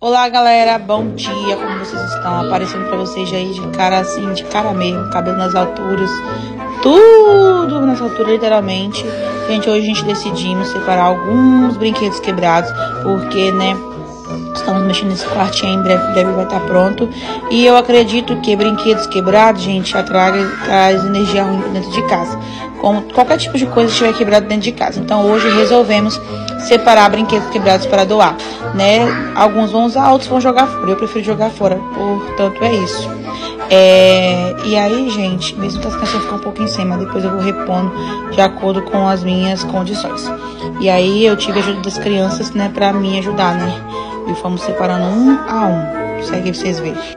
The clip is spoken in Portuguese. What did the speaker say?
Olá galera, bom dia, como vocês estão? Aparecendo pra vocês aí de cara assim, de cara mesmo, cabelo nas alturas, tudo nas alturas literalmente. Gente, hoje a gente decidimos separar alguns brinquedos quebrados, porque né, estamos mexendo nesse quartinho, em breve vai estar pronto. E eu acredito que brinquedos quebrados, gente, traz energia ruim dentro de casa, como qualquer tipo de coisa que estiver quebrado dentro de casa. Então hoje resolvemos separar brinquedos quebrados para doar, né? Alguns vão usar, outros vão jogar fora. Eu prefiro jogar fora, portanto é isso. E aí, gente, mesmo que as caixas ficam um pouquinho sem, mas depois eu vou repondo de acordo com as minhas condições. E aí eu tive a ajuda das crianças, né, para me ajudar, né? E fomos separando um a um. Segue pra vocês verem.